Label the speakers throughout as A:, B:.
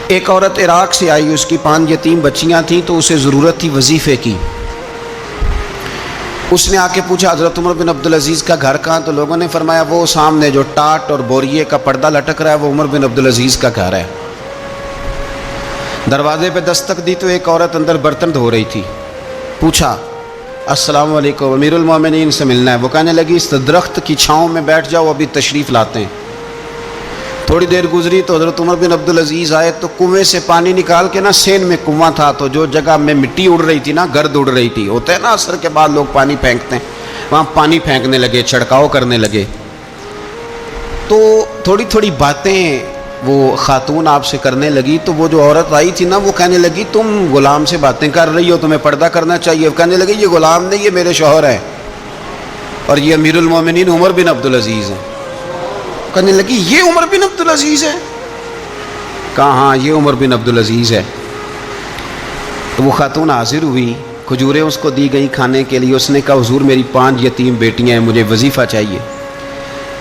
A: ایک عورت عراق سے آئی، اس کی 5 یتیم بچیاں تھیں، تو اسے ضرورت تھی وظیفے کی۔ اس نے آ کے پوچھا حضرت عمر بن عبدالعزیز کا گھر کہاں؟ تو لوگوں نے فرمایا وہ سامنے جو ٹاٹ اور بوریے کا پردہ لٹک رہا ہے وہ عمر بن عبدالعزیز کا گھر ہے۔ دروازے پہ دستک دی تو ایک عورت اندر برتن دھو رہی تھی۔ پوچھا السلام علیکم، امیر المومنین سے ملنا ہے۔ وہ کہنے لگی اس درخت کی چھاؤں میں بیٹھ جاؤ، ابھی تشریف لاتے ہیں۔ تھوڑی دیر گزری تو حضرت عمر بن عبدالعزیز آئے تو کنویں سے پانی نکال کے نا، سین میں کنواں تھا تو جو جگہ میں مٹی اڑ رہی تھی نا، گرد اڑ رہی تھی، ہوتا ہے نا عصر کے بعد لوگ پانی پھینکتے ہیں، وہاں پانی پھینکنے لگے، چھڑکاؤ کرنے لگے۔ تو تھوڑی تھوڑی باتیں وہ خاتون آپ سے کرنے لگی، تو وہ جو عورت آئی تھی نا وہ کہنے لگی تم غلام سے باتیں کر رہی ہو، تمہیں پردہ کرنا چاہیے۔ کہنے لگی یہ غلام نہیں، یہ میرے شوہر ہیں اور یہ امیر المومنین عمر بن عبدالعزیز ہیں۔ کہنے لگی یہ عمر بن عبدالعزیز ہے؟ کہا ہاں یہ عمر بن عبدالعزیز ہے۔ تو وہ خاتون حاضر ہوئی، کھجوریں اس کو دی گئی کھانے کے لیے۔ اس نے کہا حضور میری 5 یتیم بیٹیاں ہیں، مجھے وظیفہ چاہیے۔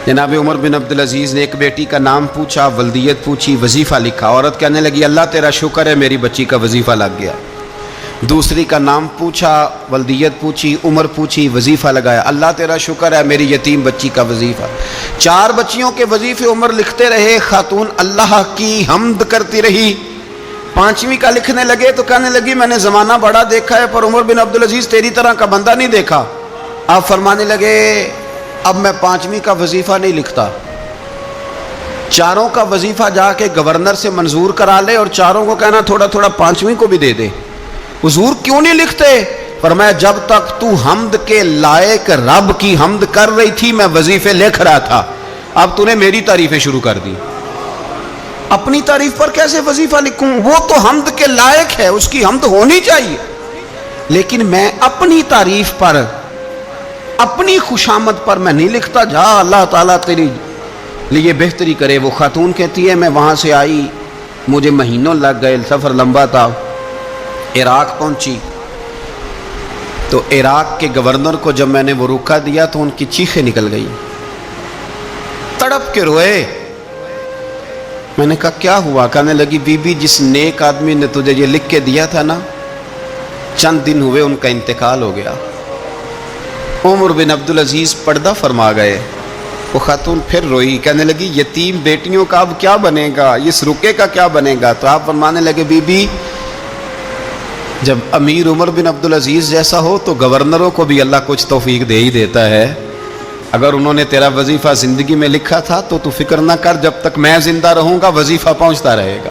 A: جناب عمر بن عبدالعزیز نے ایک بیٹی کا نام پوچھا، ولدیت پوچھی، وظیفہ لکھا۔ عورت کہنے لگی اللہ تیرا شکر ہے میری بچی کا وظیفہ لگ گیا۔ دوسری کا نام پوچھا، ولدیت پوچھی، عمر پوچھی، وظیفہ لگایا۔ اللہ تیرا شکر ہے میری یتیم بچی کا وظیفہ۔ 4 بچیوں کے وظیفے عمر لکھتے رہے، خاتون اللہ کی حمد کرتی رہی۔ 5ویں کا لکھنے لگے تو کہنے لگی میں نے زمانہ بڑا دیکھا ہے پر عمر بن عبدالعزیز تیری طرح کا بندہ نہیں دیکھا۔ آپ فرمانے لگے اب میں 5ویں کا وظیفہ نہیں لکھتا، 4 کا وظیفہ جا کے گورنر سے منظور کرا لے اور 4 کو کہنا تھوڑا تھوڑا 5ویں کو بھی دے دے۔ حضور کیوں نہیں لکھتے؟ فرمایا جب تک تو حمد کے لائق رب کی حمد کر رہی تھی میں وظیفے لکھ رہا تھا، اب تو نے میری تعریفیں شروع کر دی۔ اپنی تعریف پر کیسے وظیفہ لکھوں؟ وہ تو حمد کے لائق ہے، اس کی حمد ہونی چاہیے، لیکن میں اپنی تعریف پر، اپنی خوشامد پر میں نہیں لکھتا۔ جا اللہ تعالیٰ تیری لیے بہتری کرے۔ وہ خاتون کہتی ہے میں وہاں سے آئی، مجھے مہینوں لگ گئے، سفر لمبا تھا، عراق پہنچی تو عراق کے گورنر کو جب میں نے وہ روکا دیا تو ان کی چیخیں نکل گئی، تڑپ کے روئے۔ میں نے کہا کیا ہوا؟ کہنے لگی بی بی جس نیک آدمی نے تجھے یہ لکھ کے دیا تھا نا، چند دن ہوئے ان کا انتقال ہو گیا۔ عمر بن عبدالعزیز پردہ فرما گئے۔ وہ خاتون پھر روئی، کہنے لگی یتیم بیٹیوں کا اب کیا بنے گا، اس رکے کا کیا بنے گا؟ تو آپ فرمانے لگے بی بی جب امیر عمر بن عبدالعزیز جیسا ہو تو گورنروں کو بھی اللہ کچھ توفیق دے ہی دیتا ہے۔ اگر انہوں نے تیرا وظیفہ زندگی میں لکھا تھا تو فکر نہ کر، جب تک میں زندہ رہوں گا وظیفہ پہنچتا رہے گا۔